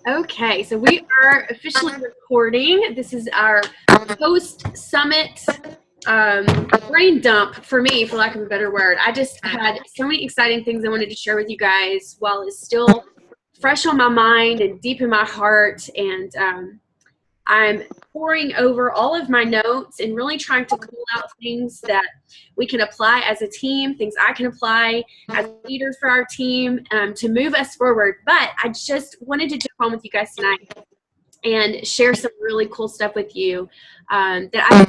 Okay, so we are officially recording. This is our post-summit brain dump for me, for lack of a better word. I just had so many exciting things I wanted to share with you guys while it's still fresh on my mind and deep in my heart. And I'm poring over all of my notes and really trying to pull out things that we can apply as a team, things I can apply as a leader for our team to move us forward. But I just wanted to jump on with you guys tonight and share some really cool stuff with you that I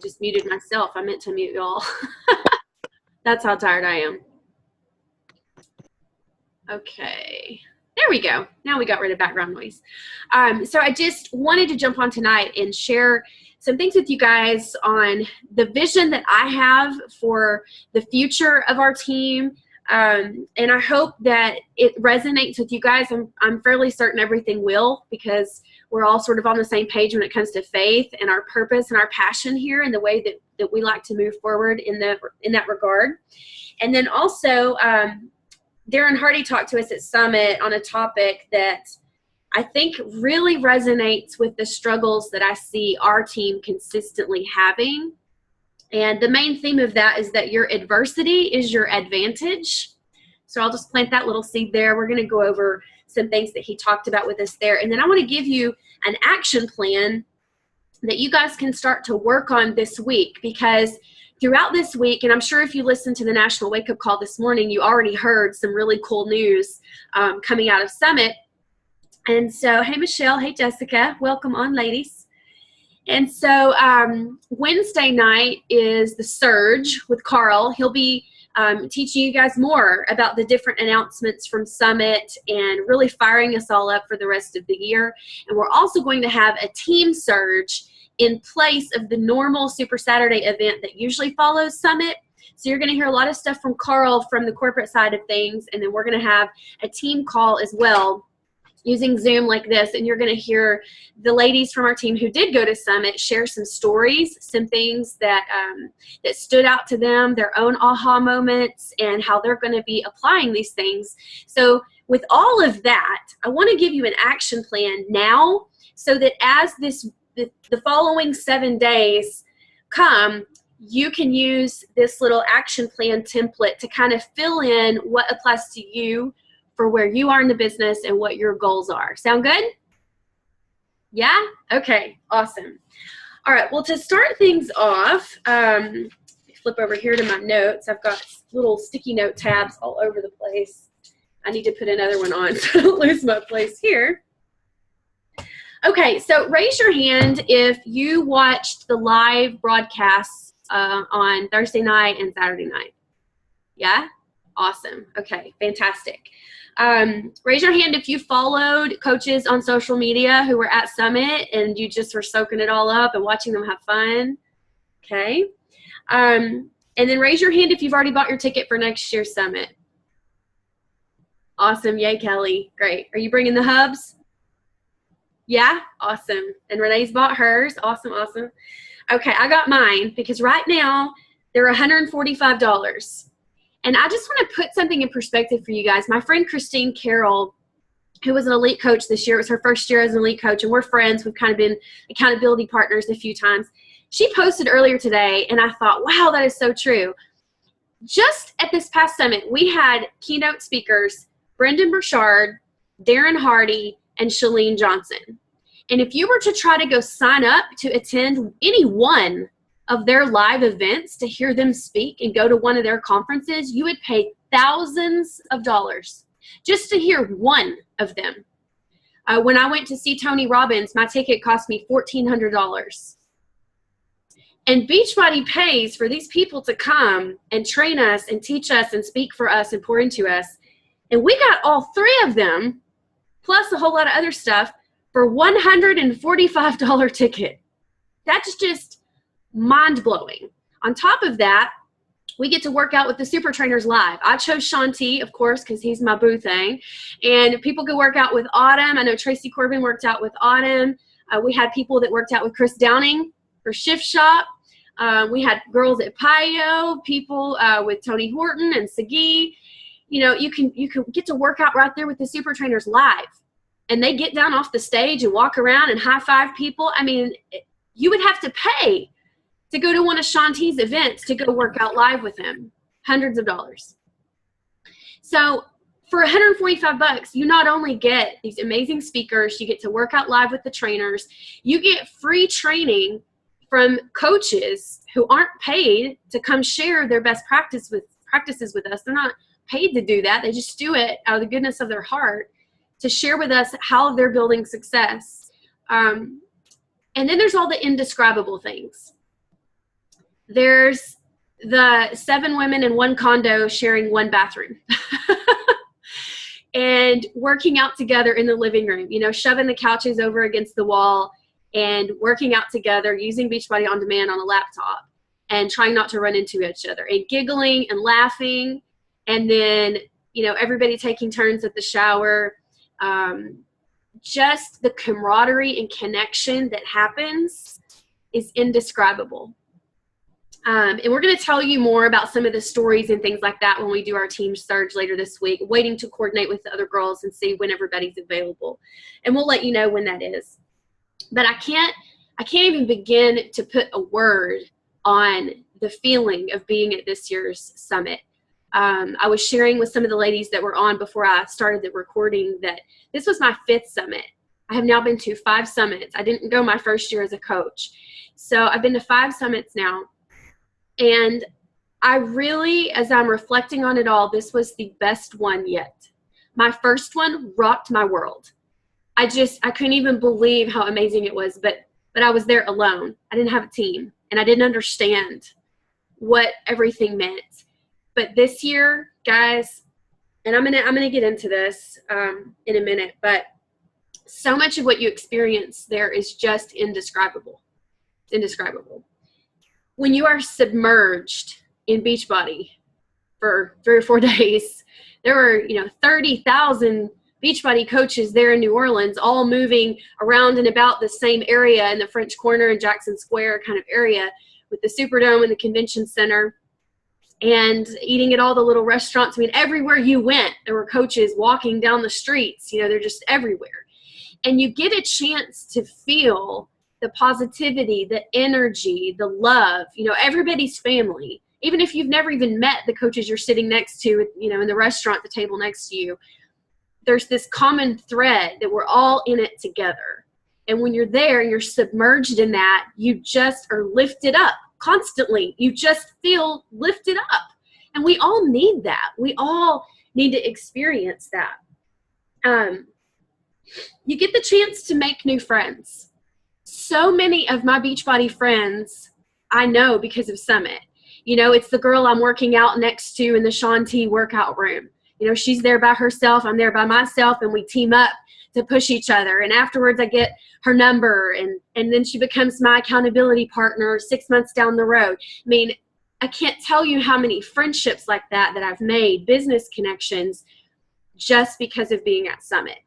just muted myself. I meant to mute y'all. That's how tired I am. Okay. There we go. Now we got rid of background noise. So I just wanted to jump on tonight and share some things with you guys on the vision that I have for the future of our team. And I hope that it resonates with you guys. I'm fairly certain everything will, because we're all sort of on the same page when it comes to faith and our purpose and our passion here and the way that we like to move forward in that regard. And then also, Darren Hardy talked to us at Summit on a topic that I think really resonates with the struggles that I see our team consistently having. And the main theme of that is that your adversity is your advantage. So I'll just plant that little seed there. We're going to go over some things that he talked about with us there. And then I want to give you an action plan that you guys can start to work on this week, because throughout this week, and I'm sure if you listened to the National Wake Up Call this morning, you already heard some really cool news coming out of Summit. And so, hey, Michelle. Hey, Jessica. Welcome on, ladies. And so Wednesday night is the Surge with Carl. He'll be teaching you guys more about the different announcements from Summit and really firing us all up for the rest of the year. And we're also going to have a team Surge in place of the normal Super Saturday event that usually follows Summit. So you're going to hear a lot of stuff from Carl from the corporate side of things, and then we're going to have a team call as well using Zoom like this, and you're going to hear the ladies from our team who did go to Summit share some stories, some things that that stood out to them, their own aha moments, and how they're going to be applying these things. So with all of that, I want to give you an action plan now, so that as the following 7 days come, you can use this little action plan template to kind of fill in what applies to you for where you are in the business and what your goals are. Sound good? Yeah? Okay, awesome. All right, well, to start things off, flip over here to my notes. I've got little sticky note tabs all over the place. I need to put another one on so I don't lose my place here. Okay, so raise your hand if you watched the live broadcasts on Thursday night and Saturday night. Yeah? Awesome. Okay, fantastic. Raise your hand if you followed coaches on social media who were at Summit and you just were soaking it all up and watching them have fun. Okay. And then raise your hand if you've already bought your ticket for next year's Summit. Awesome. Yay, Kelly. Great. Are you bringing the hubs? Yeah? Awesome. And Renee's bought hers. Awesome, awesome. Okay, I got mine because right now they're $145. And I just want to put something in perspective for you guys. My friend Christine Carroll, who was an elite coach this year, it was her first year as an elite coach, and we're friends. We've kind of been accountability partners a few times. She posted earlier today, and I thought, wow, that is so true. Just at this past Summit, we had keynote speakers, Brendan Burchard, Darren Hardy, and Chalene Johnson. And if you were to try to go sign up to attend any one of their live events to hear them speak and go to one of their conferences, you would pay thousands of dollars just to hear one of them. When I went to see Tony Robbins, my ticket cost me $1,400. And Beachbody pays for these people to come and train us and teach us and speak for us and pour into us. And we got all three of them, plus a whole lot of other stuff, for $145 ticket. That's just mind-blowing. On top of that, we get to work out with the Super Trainers live. I chose Shaun T, of course, because he's my boo thing. And people could work out with Autumn. I know Tracy Corbin worked out with Autumn. We had people that worked out with Chris Downing for Shift Shop. We had girls at Payo, people with Tony Horton and Sagi. you know, you can get to work out right there with the super trainers live, and they get down off the stage and walk around and high five people. I mean, you would have to pay to go to one of Shanti's events to go work out live with him, hundreds of dollars. So for $145, you not only get these amazing speakers, you get to work out live with the trainers, you get free training from coaches who aren't paid to come share their best practices with us. They're not paid to do that. They just do it out of the goodness of their heart to share with us how they're building success. And then there's all the indescribable things. There's the 7 women in one condo sharing one bathroom. And working out together in the living room, you know, shoving the couches over against the wall and working out together using Beachbody On Demand on a laptop and trying not to run into each other and giggling and laughing. And then, you know, everybody taking turns at the shower. Just the camaraderie and connection that happens is indescribable. And we're going to tell you more about some of the stories and things like that when we do our team surge later this week, waiting to coordinate with the other girls and see when everybody's available. And we'll let you know when that is. But I can't even begin to put a word on the feeling of being at this year's summit. I was sharing with some of the ladies that were on before I started the recording that this was my 5th summit. I have now been to 5 summits. I didn't go my first year as a coach. So I've been to 5 summits now. And I really, as I'm reflecting on it all, this was the best one yet. My first one rocked my world. I couldn't even believe how amazing it was, but I was there alone. I didn't have a team, and I didn't understand what everything meant. But this year, guys, and I'm gonna get into this in a minute, but so much of what you experience there is just indescribable. It's indescribable. When you are submerged in Beachbody for 3 or 4 days, there were, 30,000 Beachbody coaches there in New Orleans, all moving around and about the same area in the French Corner and Jackson Square kind of area with the Superdome and the Convention Center, and eating at all the little restaurants. I mean, everywhere you went, there were coaches walking down the streets. They're just everywhere. And you get a chance to feel the positivity, the energy, the love, everybody's family. Even if you've never even met the coaches you're sitting next to, in the restaurant, the table next to you, there's this common thread that we're all in it together. And when you're there and you're submerged in that, you just are lifted up constantly. You just feel lifted up. And we all need that. We all need to experience that. You get the chance to make new friends. So many of my Beachbody friends I know because of Summit. It's the girl I'm working out next to in the Shanti workout room. She's there by herself, I'm there by myself, and we team up to push each other. And afterwards I get her number, and then she becomes my accountability partner 6 months down the road. I mean, I can't tell you how many friendships like that I've made, business connections, just because of being at Summit.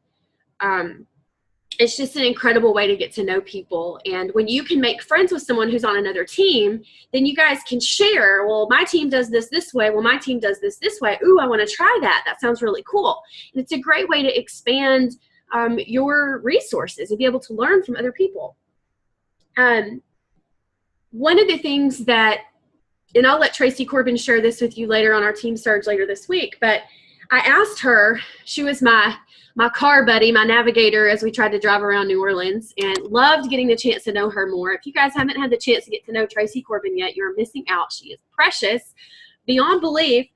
It's just an incredible way to get to know people. And when you can make friends with someone who's on another team, then you guys can share, well, my team does this way. Well, my team does this way. Ooh, I want to try that. That sounds really cool. And it's a great way to expand your resources and be able to learn from other people. One of the things that, and I'll let Tracy Corbin share this with you later on our Team Surge later this week, but I asked her, she was my car buddy, my navigator as we tried to drive around New Orleans, and loved getting the chance to know her more. If you guys haven't had the chance to get to know Tracy Corbin yet, you're missing out. She is precious beyond belief.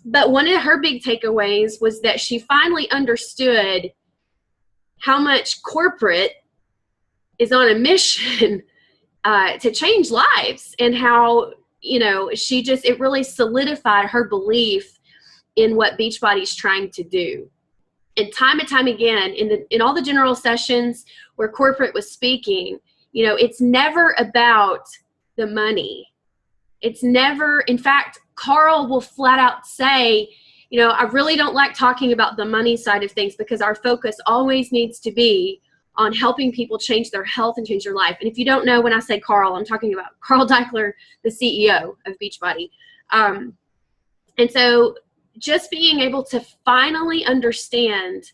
But one of her big takeaways was that she finally understood how much corporate is on a mission to change lives, and how, it really solidified her belief in what Beachbody's trying to do. And time again, in all the general sessions where corporate was speaking, it's never about the money. It's never, in fact, Carl will flat out say, I really don't like talking about the money side of things, because our focus always needs to be on helping people change their health and change their life. And if you don't know, when I say Carl, I'm talking about Carl Daikeler, the CEO of Beachbody. And so just being able to finally understand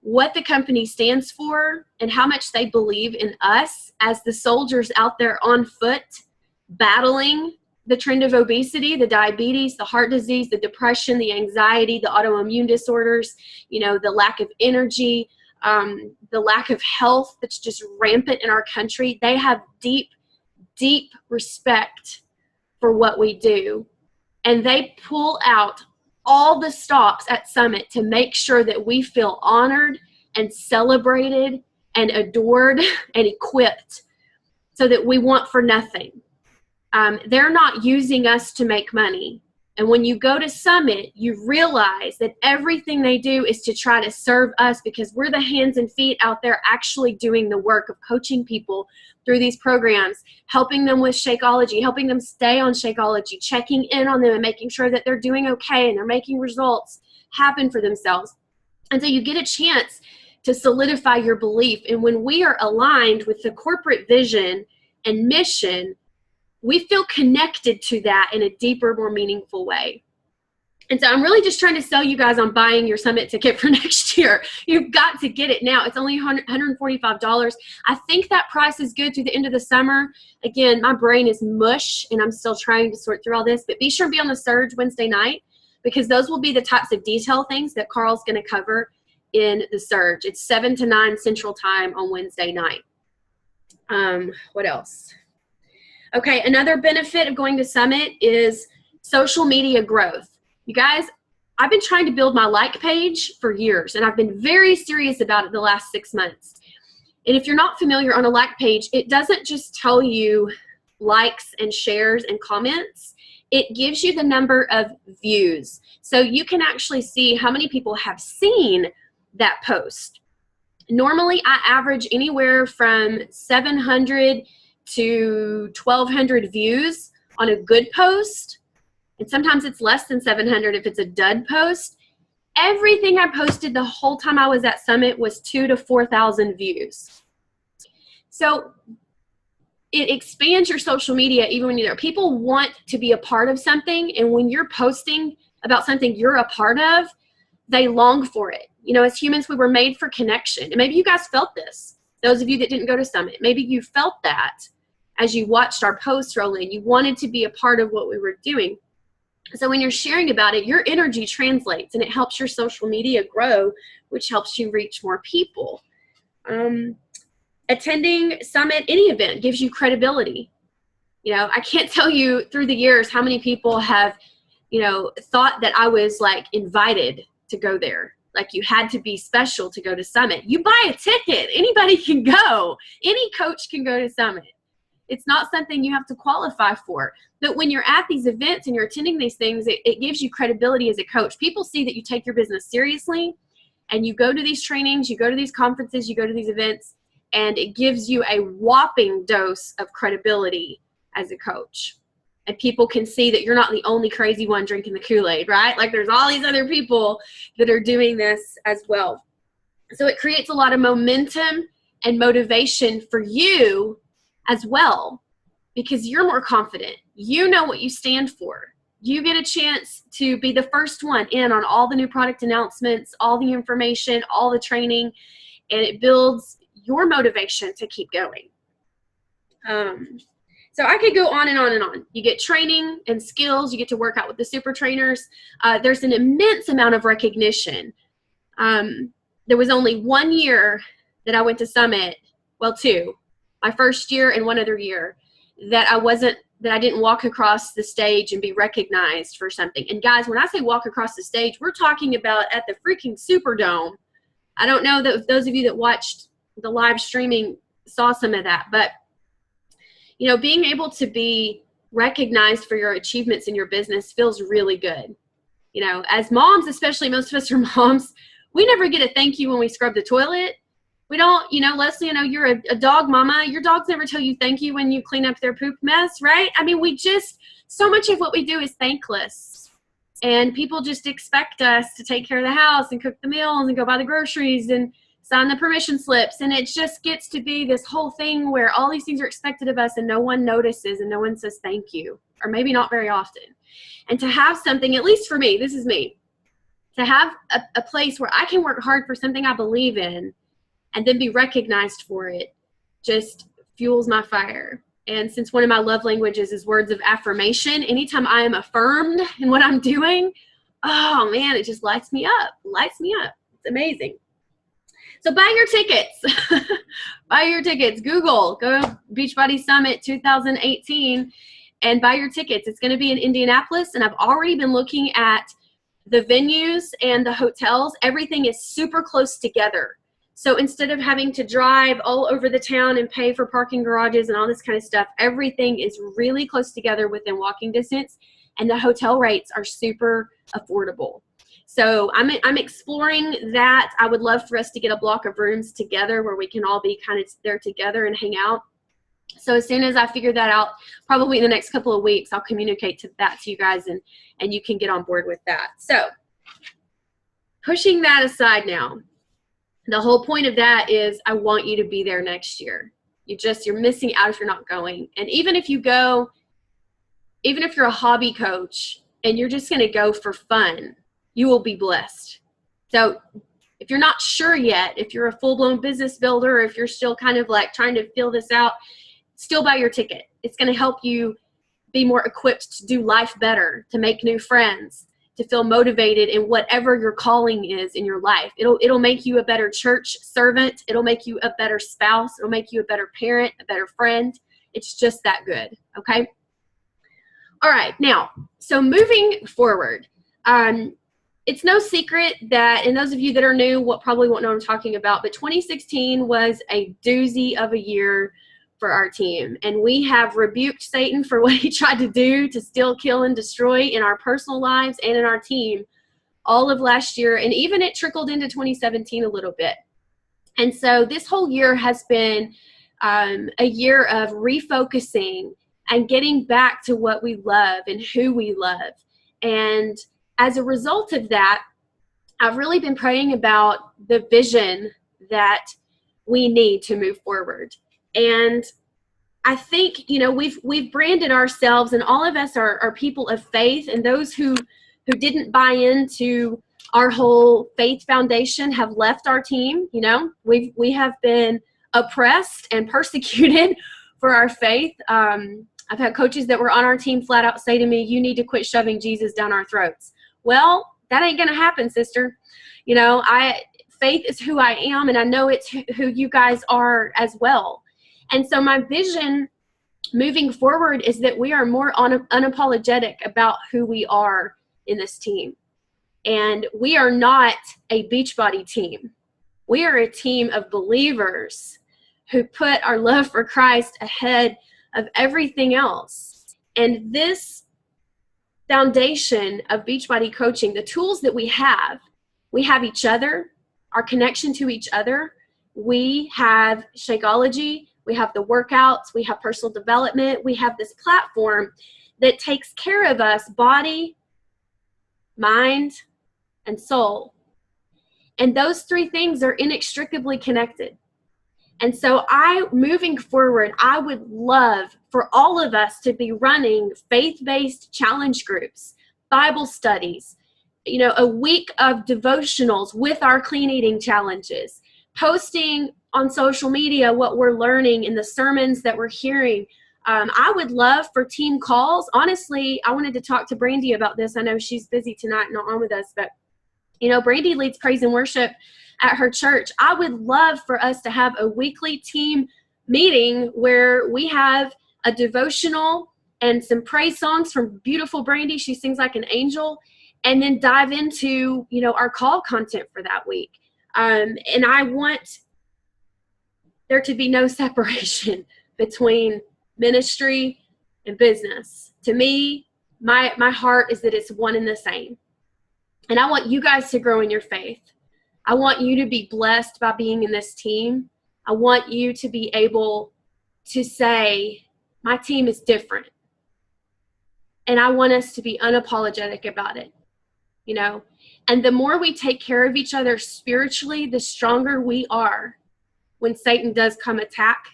what the company stands for and how much they believe in us as the soldiers out there on foot battling the trend of obesity, the diabetes, the heart disease, the depression, the anxiety, the autoimmune disorders, the lack of energy, the lack of health that's just rampant in our country. They have deep, deep respect for what we do. And they pull out all the stops at Summit to make sure that we feel honored and celebrated and adored and equipped so that we want for nothing. They're not using us to make money. And when you go to Summit, you realize that everything they do is to try to serve us, because we're the hands and feet out there actually doing the work of coaching people through these programs, helping them with Shakeology, helping them stay on Shakeology, checking in on them and making sure that they're doing okay and they're making results happen for themselves. And so you get a chance to solidify your belief. And when we are aligned with the corporate vision and mission, we feel connected to that in a deeper, more meaningful way. And so I'm really just trying to sell you guys on buying your Summit ticket for next year. You've got to get it now. It's only $145. I think that price is good through the end of the summer. Again, my brain is mush and I'm still trying to sort through all this, but be sure to be on the Surge Wednesday night, because those will be the types of detail things that Carl's going to cover in the Surge. It's 7 to 9 Central Time on Wednesday night. What else? Okay, another benefit of going to Summit is social media growth. You guys, I've been trying to build my like page for years, and I've been very serious about it the last 6 months. And if you're not familiar, on a like page, it doesn't just tell you likes and shares and comments. It gives you the number of views. So you can actually see how many people have seen that post. Normally, I average anywhere from 700 to 1,200 views on a good post. And sometimes it's less than 700 if it's a dud post. Everything I posted the whole time I was at Summit was 2,000 to 4,000 views. So it expands your social media even when you're there. People want to be a part of something, and when you're posting about something you're a part of, they long for it. As humans, we were made for connection. And maybe you guys felt this. Those of you that didn't go to Summit, maybe you felt that as you watched our posts roll in. You wanted to be a part of what we were doing. So when you're sharing about it, your energy translates and it helps your social media grow, which helps you reach more people. Attending Summit, any event, gives you credibility. I can't tell you through the years how many people have, thought that I was like invited to go there. Like you had to be special to go to Summit. You buy a ticket. Anybody can go. Any coach can go to Summit. It's not something you have to qualify for. But when you're at these events and you're attending these things, it gives you credibility as a coach. People see that you take your business seriously and you go to these trainings, you go to these conferences, you go to these events, and it gives you a whopping dose of credibility as a coach. And people can see that you're not the only crazy one drinking the Kool-Aid, right? Like there's all these other people that are doing this as well. So it creates a lot of momentum and motivation for you as well, because you're more confident. You know what you stand for. You get a chance to be the first one in on all the new product announcements, all the information, all the training, and it builds your motivation to keep going. So I could go on and on and on. You get training and skills. You get to work out with the super trainers. There's an immense amount of recognition. There was only 1 year that I went to Summit, well, 2. My first year and 1 other year that I didn't walk across the stage and be recognized for something. And guys, when I say walk across the stage, we're talking about at the freaking Superdome. I don't know that if those of you that watched the live streaming saw some of that, but being able to be recognized for your achievements in your business feels really good. As moms, especially, most of us are moms, we never get a thank you when we scrub the toilet. We don't, Leslie, I know you're a dog mama. Your dogs never tell you thank you when you clean up their poop mess, right? I mean, so much of what we do is thankless. And people just expect us to take care of the house and cook the meals and go buy the groceries and sign the permission slips. And it just gets to be this whole thing where all these things are expected of us and no one notices and no one says thank you, or maybe not very often. And to have something, at least for me, this is me, to have a place where I can work hard for something I believe in and then be recognized for it just fuels my fire. And since one of my love languages is words of affirmation, anytime I am affirmed in what I'm doing, oh man, it just lights me up. It's amazing. So buy your tickets. Buy your tickets. Google, go Beachbody Summit 2018 and buy your tickets. It's going to be in Indianapolis, and I've already been looking at the venues and the hotels. Everything is super close together. So instead of having to drive all over the town and pay for parking garages and all this kind of stuff, everything is really close together within walking distance, and the hotel rates are super affordable. So I'm exploring that. I would love for us to get a block of rooms together where we can all be kind of there together and hang out. So as soon as I figure that out, probably in the next couple of weeks, I'll communicate that to you guys, and you can get on board with that. So pushing that aside now, the whole point of that is I want you to be there next year. You're missing out if you're not going. And even if you go, even if you're a hobby coach and you're just going to go for fun, you will be blessed. So if you're not sure yet, if you're a full-blown business builder, or if you're still kind of like trying to feel this out, still buy your ticket. It's going to help you be more equipped to do life better, to make new friends, to feel motivated in whatever your calling is in your life. It'll make you a better church servant. It'll make you a better spouse. It'll make you a better parent, a better friend. It's just that good, okay? All right, now, so moving forward, it's no secret that, and those of you that are new probably won't know what I'm talking about, but 2016 was a doozy of a year for our team. And we have rebuked Satan for what he tried to do to steal, kill, and destroy in our personal lives and in our team all of last year. And even it trickled into 2017 a little bit. And so this whole year has been a year of refocusing and getting back to what we love and who we love. And as a result of that, I've really been praying about the vision that we need to move forward. And I think, we've branded ourselves, and all of us are people of faith, and those who didn't buy into our whole faith foundation have left our team. We have been oppressed and persecuted for our faith. I've had coaches that were on our team flat out say to me, "You need to quit shoving Jesus down our throats." Well, that ain't going to happen, sister. Faith is who I am, and I know it's who you guys are as well. And so my vision moving forward is that we are more unapologetic about who we are in this team. And we are not a Beachbody team. We are a team of believers who put our love for Christ ahead of everything else. And this foundation of Beachbody coaching, the tools that we have each other, our connection to each other. We have Shakeology, we have the workouts, we have personal development, we have this platform that takes care of us, body, mind, and soul. And those three things are inextricably connected. And so moving forward, I would love for all of us to be running faith-based challenge groups, Bible studies, a week of devotionals with our clean eating challenges, posting on social media what we're learning in the sermons that we're hearing. I would love for team calls. Honestly, I wanted to talk to Brandy about this. I know she's busy tonight, not on with us, but Brandy leads praise and worship at her church. I would love for us to have a weekly team meeting where we have a devotional and some praise songs from beautiful Brandy. She sings like an angel. And then dive into, our call content for that week. And I want there to be no separation between ministry and business. To me, my heart is that it's one and the same. And I want you guys to grow in your faith. I want you to be blessed by being in this team. I want you to be able to say, my team is different. And I want us to be unapologetic about it. And the more we take care of each other spiritually, the stronger we are. When Satan does come attack,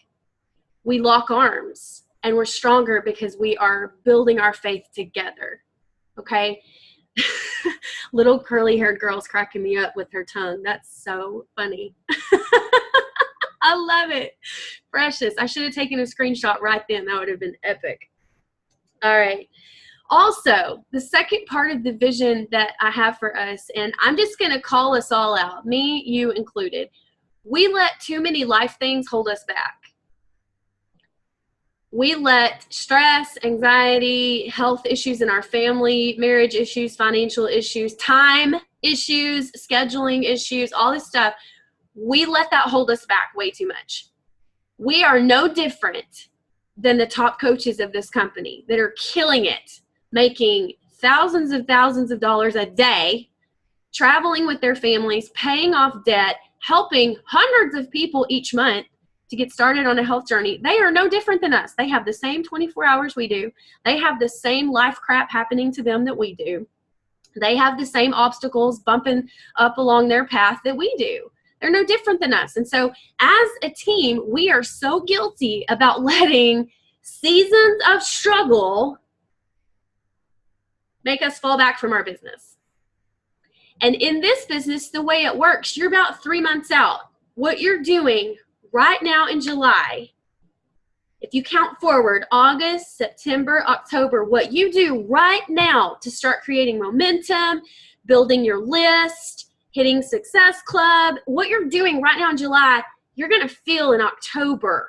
we lock arms and we're stronger because we are building our faith together. okay? Little curly haired girl's cracking me up with her tongue. That's so funny. I love it. Precious. I should have taken a screenshot right then. That would have been epic. All right. Also, the second part of the vision that I have for us, and I'm just going to call us all out, me, you included. We let too many life things hold us back. We let stress, anxiety, health issues in our family, marriage issues, financial issues, time issues, scheduling issues, all this stuff, we let that hold us back way too much. We are no different than the top coaches of this company that are killing it, making thousands of dollars a day, traveling with their families, paying off debt, helping hundreds of people each month to get started on a health journey. They are no different than us. They have the same 24 hours we do. They have the same life crap happening to them that we do. They have the same obstacles bumping up along their path that we do. They're no different than us. And so as a team, we are so guilty about letting seasons of struggle make us fall back from our business. And in this business, the way it works, you're about 3 months out. What you're doing right now in July, if you count forward, August, September, October, what you do right now to start creating momentum, building your list, hitting Success Club, what you're doing right now in July, you're going to feel in October.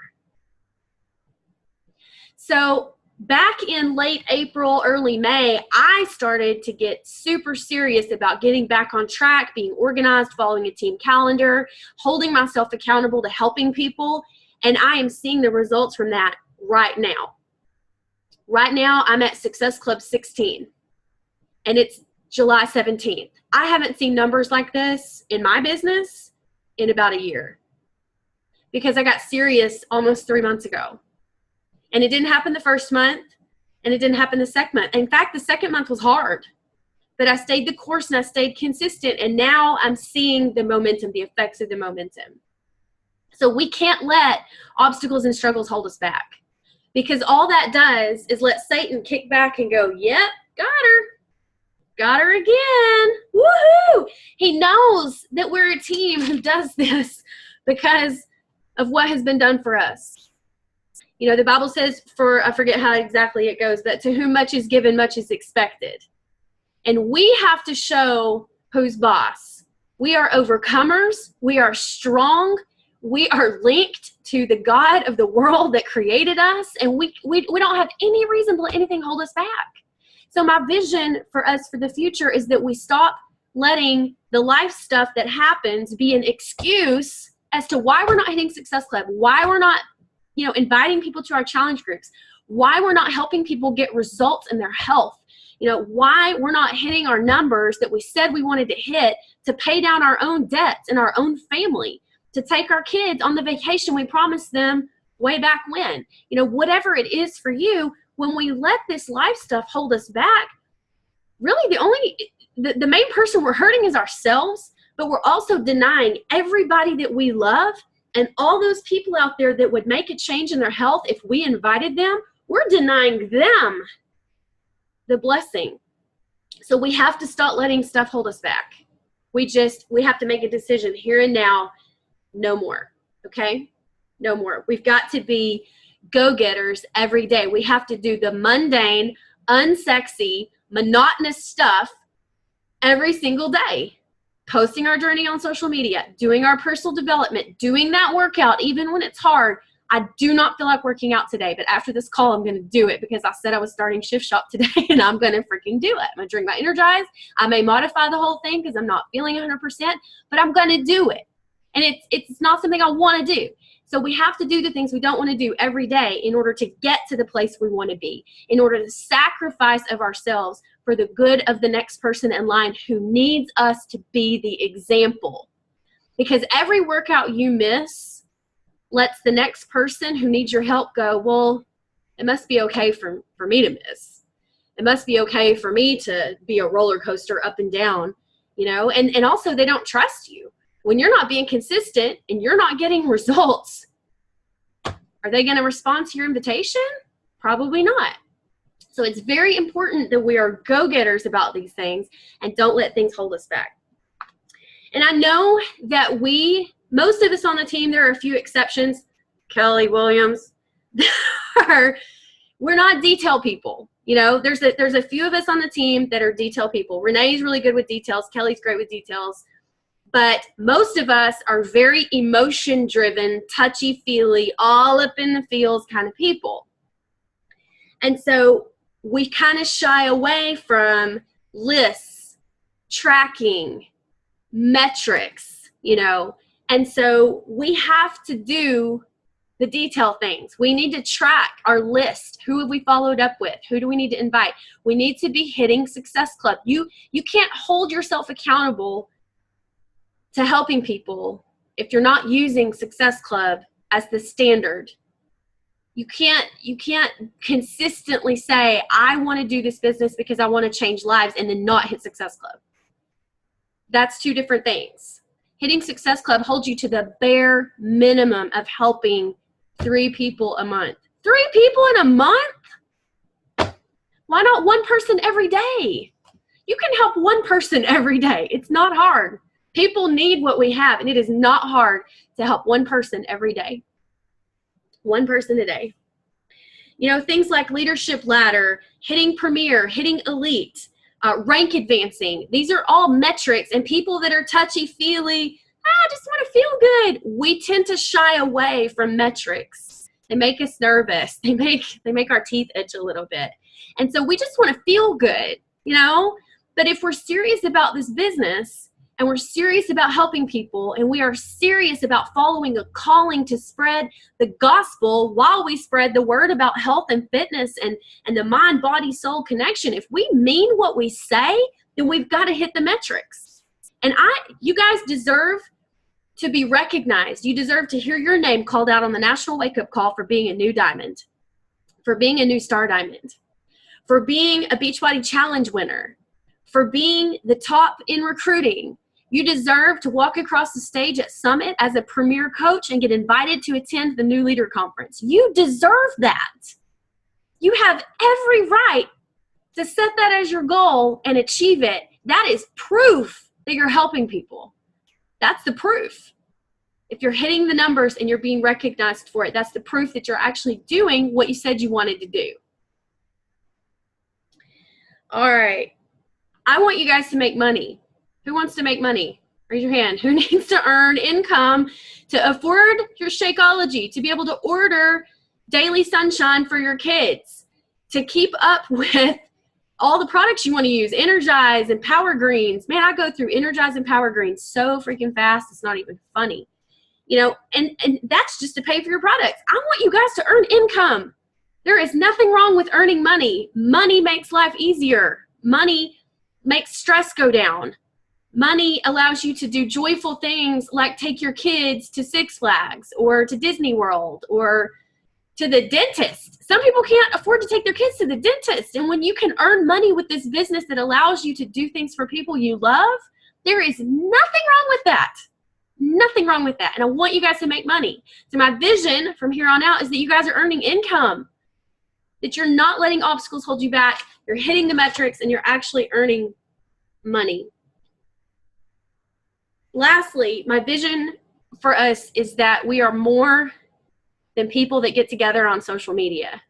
So back in late April, early May, I started to get super serious about getting back on track, being organized, following a team calendar, holding myself accountable to helping people. And I am seeing the results from that right now. Right now, I'm at Success Club 16, and it's July 17th. I haven't seen numbers like this in my business in about a year because I got serious almost 3 months ago. And it didn't happen the first month, and it didn't happen the second month. In fact, the second month was hard, but I stayed the course and I stayed consistent, and now I'm seeing the momentum, the effects of the momentum. So we can't let obstacles and struggles hold us back, because all that does is let Satan kick back and go, yep, got her again, woohoo! He knows that we're a team who does this because of what has been done for us. You know, the Bible says, I forget how exactly it goes, that to whom much is given, much is expected. And we have to show who's boss. We are overcomers. We are strong. We are linked to the God of the world that created us. And we don't have any reason to let anything hold us back. So my vision for us for the future is that we stop letting the life stuff that happens be an excuse as to why we're not hitting Success Club, why we're not inviting people to our challenge groups, why we're not helping people get results in their health, why we're not hitting our numbers that we said we wanted to hit to pay down our own debts in our own family, to take our kids on the vacation we promised them way back when. Whatever it is for you, when we let this life stuff hold us back, really the main person we're hurting is ourselves, but we're also denying everybody that we love. And all those people out there that would make a change in their health if we invited them, we're denying them the blessing. So we have to start letting stuff hold us back. We have to make a decision here and now, no more, okay? No more. We've got to be go-getters every day. We have to do the mundane, unsexy, monotonous stuff every single day. Posting our journey on social media, doing our personal development, doing that workout, even when it's hard. I do not feel like working out today, but after this call, I'm going to do it because I said I was starting Shift Shop today, and I'm going to freaking do it. I'm going to drink my Energize. I may modify the whole thing because I'm not feeling 100%, but I'm going to do it. And it's not something I want to do. So we have to do the things we don't want to do every day in order to get to the place we want to be, in order to sacrifice of ourselves for the good of the next person in line who needs us to be the example. Because every workout you miss lets the next person who needs your help go, well, it must be okay for me to miss. It must be okay for me to be a roller coaster up and down, and also they don't trust you. When you're not being consistent and you're not getting results, are they going to respond to your invitation? Probably not. So it's very important that we are go-getters about these things and don't let things hold us back. And I know that most of us on the team, there are a few exceptions, Kelly Williams, we're not detail people. You know, there's a few of us on the team that are detail people. Renee's really good with details. Kelly's great with details. But most of us are very emotion-driven, touchy-feely, all up in the feels kind of people. And so we kind of shy away from lists, tracking, metrics, you know. And so we have to do the detail things. We need to track our list. Who have we followed up with? Who do we need to invite? We need to be hitting Success Club. You can't hold yourself accountable to helping people if you're not using Success Club as the standard. You can't consistently say, I want to do this business because I want to change lives, and then not hit Success Club. That's two different things. Hitting Success Club holds you to the bare minimum of helping 3 people a month. 3 people in a month? Why not 1 person every day? You can help 1 person every day. It's not hard. People need what we have, and it is not hard to help 1 person every day. 1 person a day. You know, things like leadership ladder, hitting premier, hitting elite, rank advancing. These are all metrics, and people that are touchy-feely, I just want to feel good. We tend to shy away from metrics. They make us nervous. They make our teeth itch a little bit. And so we just want to feel good, you know? But if we're serious about this business, and we're serious about helping people, and we are serious about following a calling to spread the gospel while we spread the word about health and fitness and the mind, body, soul connection, if we mean what we say, then we've got to hit the metrics. And you guys deserve to be recognized. You deserve to hear your name called out on the national wake-up call for being a new diamond, for being a new star diamond, for being a Beachbody Challenge winner, for being the top in recruiting. You deserve to walk across the stage at Summit as a premier coach and get invited to attend the New Leader Conference. You deserve that. You have every right to set that as your goal and achieve it. That is proof that you're helping people. That's the proof. If you're hitting the numbers and you're being recognized for it, that's the proof that you're actually doing what you said you wanted to do. All right. I want you guys to make money. Who wants to make money? Raise your hand. Who needs to earn income to afford your Shakeology, to be able to order Daily Sunshine for your kids, to keep up with all the products you want to use, Energize and Power Greens. Man, I go through Energize and Power Greens so freaking fast, it's not even funny. You know, and that's just to pay for your products. I want you guys to earn income. There is nothing wrong with earning money. Money makes life easier. Money makes stress go down. Money allows you to do joyful things like take your kids to Six Flags or to Disney World or to the dentist. Some people can't afford to take their kids to the dentist. And when you can earn money with this business that allows you to do things for people you love, there is nothing wrong with that. Nothing wrong with that. And I want you guys to make money. So my vision from here on out is that you guys are earning income, that you're not letting obstacles hold you back. You're hitting the metrics and you're actually earning money. Lastly, my vision for us is that we are more than people that get together on social media.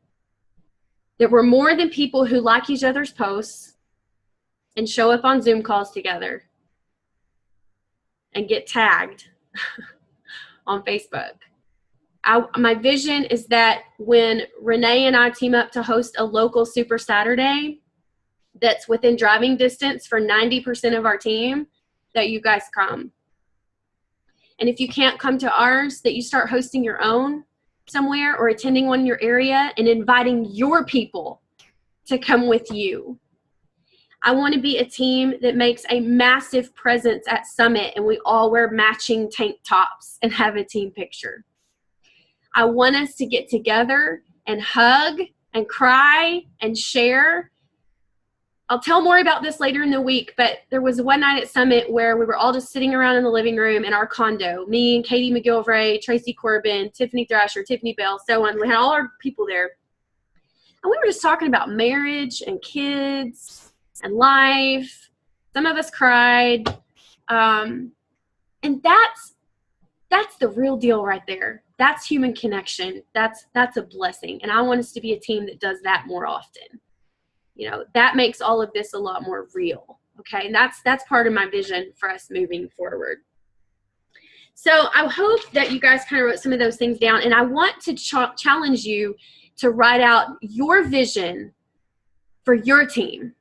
That we're more than people who like each other's posts and show up on Zoom calls together and get tagged on Facebook. My vision is that when Renee and I team up to host a local Super Saturday that's within driving distance for 90% of our team, that you guys come. And if you can't come to ours, that you start hosting your own somewhere or attending one in your area and inviting your people to come with you. I want to be a team that makes a massive presence at Summit and we all wear matching tank tops and have a team picture. I want us to get together and hug and cry and share. I'll tell more about this later in the week, but there was one night at Summit where we were all just sitting around in the living room in our condo. Me and Katie McGilvray, Tracy Corbin, Tiffany Thrasher, Tiffany Bell, so on. We had all our people there. And we were just talking about marriage and kids and life. Some of us cried. And that's the real deal right there. That's human connection. That's a blessing. And I want us to be a team that does that more often. You know, that makes all of this a lot more real. Okay. And that's part of my vision for us moving forward. So I hope that you guys kind of wrote some of those things down. And I want to challenge you to write out your vision for your team.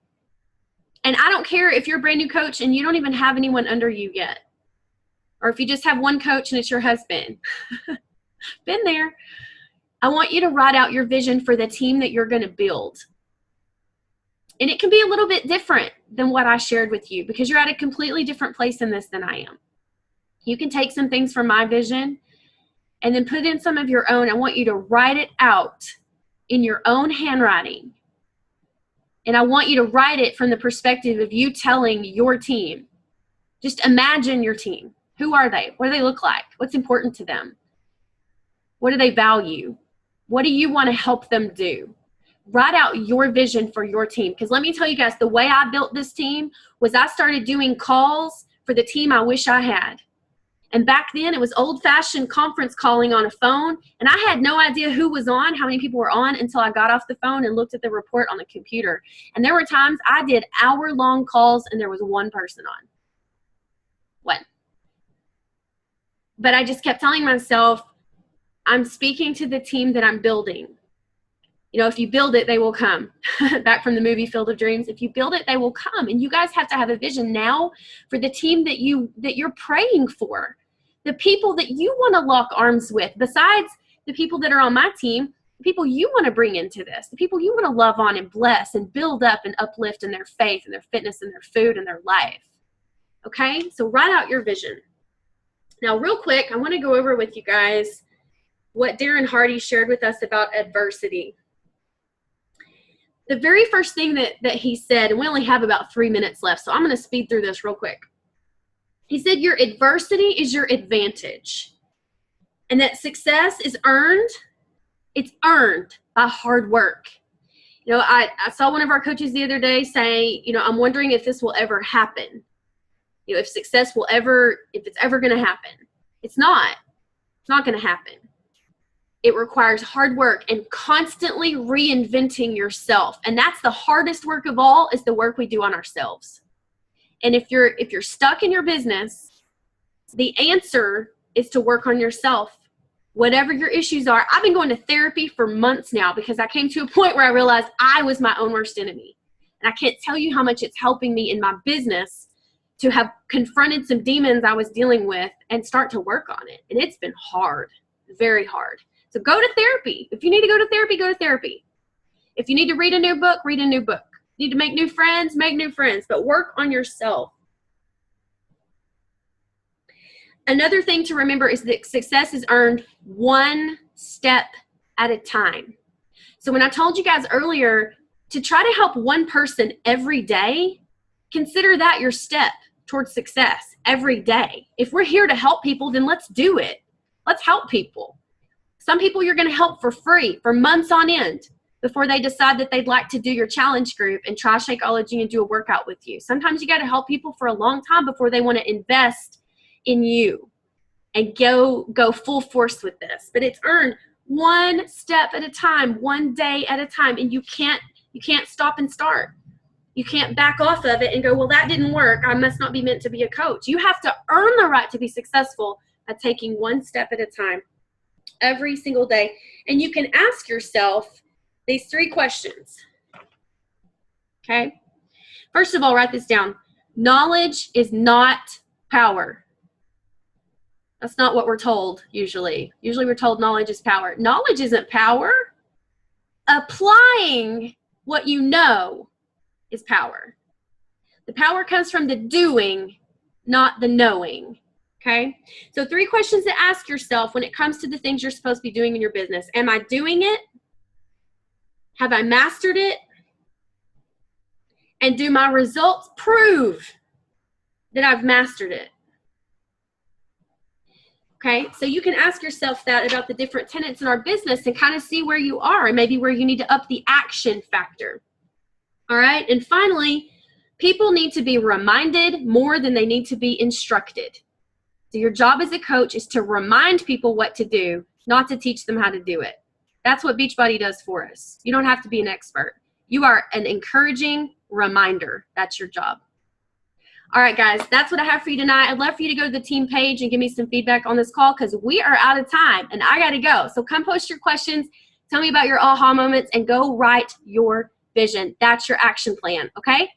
And I don't care if you're a brand new coach and you don't even have anyone under you yet. Or if you just have one coach and it's your husband. Been there. I want you to write out your vision for the team that you're going to build. And it can be a little bit different than what I shared with you because you're at a completely different place in this than I am. You can take some things from my vision and then put in some of your own. I want you to write it out in your own handwriting. And I want you to write it from the perspective of you telling your team. Just imagine your team. Who are they? What do they look like? What's important to them? What do they value? What do you want to help them do? Write out your vision for your team. Because let me tell you guys, the way I built this team was I started doing calls for the team I wish I had. And back then, it was old-fashioned conference calling on a phone, and I had no idea who was on, how many people were on, until I got off the phone and looked at the report on the computer. And there were times I did hour-long calls, and there was one person on. One. But I just kept telling myself, I'm speaking to the team that I'm building. You know, if you build it, they will come. Back from the movie Field of Dreams. If you build it, they will come. And you guys have to have a vision now for the team that you're praying for. The people that you want to lock arms with, besides the people that are on my team, the people you want to bring into this, the people you want to love on and bless and build up and uplift in their faith and their fitness and their food and their life. Okay? So write out your vision. Now, real quick, I want to go over with you guys what Darren Hardy shared with us about adversity. The very first thing that he said, and we only have about 3 minutes left, so I'm going to speed through this real quick. He said, your adversity is your advantage. And that success is earned. It's earned by hard work. You know, I saw one of our coaches the other day say, you know, I'm wondering if this will ever happen. You know, if success will ever, if it's ever going to happen. It's not. It's not going to happen. It requires hard work and constantly reinventing yourself. And that's the hardest work of all, is the work we do on ourselves. And if you're stuck in your business, the answer is to work on yourself. Whatever your issues are. I've been going to therapy for months now because I came to a point where I realized I was my own worst enemy. And I can't tell you how much it's helping me in my business to have confronted some demons I was dealing with and start to work on it. And it's been hard, very hard. So go to therapy. If you need to go to therapy, go to therapy. If you need to read a new book, read a new book. You need to make new friends, make new friends, but work on yourself. Another thing to remember is that success is earned one step at a time. So when I told you guys earlier to try to help one person every day, consider that your step towards success every day. If we're here to help people, then let's do it. Let's help people. Some people you're going to help for free for months on end before they decide that they'd like to do your challenge group and try Shakeology and do a workout with you. Sometimes you got to help people for a long time before they want to invest in you and go full force with this. But it's earned one step at a time, one day at a time, and you can't stop and start. You can't back off of it and go, well, that didn't work. I must not be meant to be a coach. You have to earn the right to be successful by taking one step at a time every single day. And you can ask yourself these 3 questions. Okay? First of all, write this down. Knowledge is not power. That's not what we're told usually. Usually we're told knowledge is power. Knowledge isn't power. Applying what you know is power. The power comes from the doing, not the knowing. Okay? So 3 questions to ask yourself when it comes to the things you're supposed to be doing in your business. Am I doing it? Have I mastered it? And do my results prove that I've mastered it? Okay, so you can ask yourself that about the different tenets in our business and kind of see where you are and maybe where you need to up the action factor. All right, and finally, people need to be reminded more than they need to be instructed. So your job as a coach is to remind people what to do, not to teach them how to do it. That's what Beachbody does for us. You don't have to be an expert. You are an encouraging reminder. That's your job. All right, guys, that's what I have for you tonight. I'd love for you to go to the team page and give me some feedback on this call because we are out of time and I got to go. So come post your questions. Tell me about your aha moments and go write your vision. That's your action plan, okay?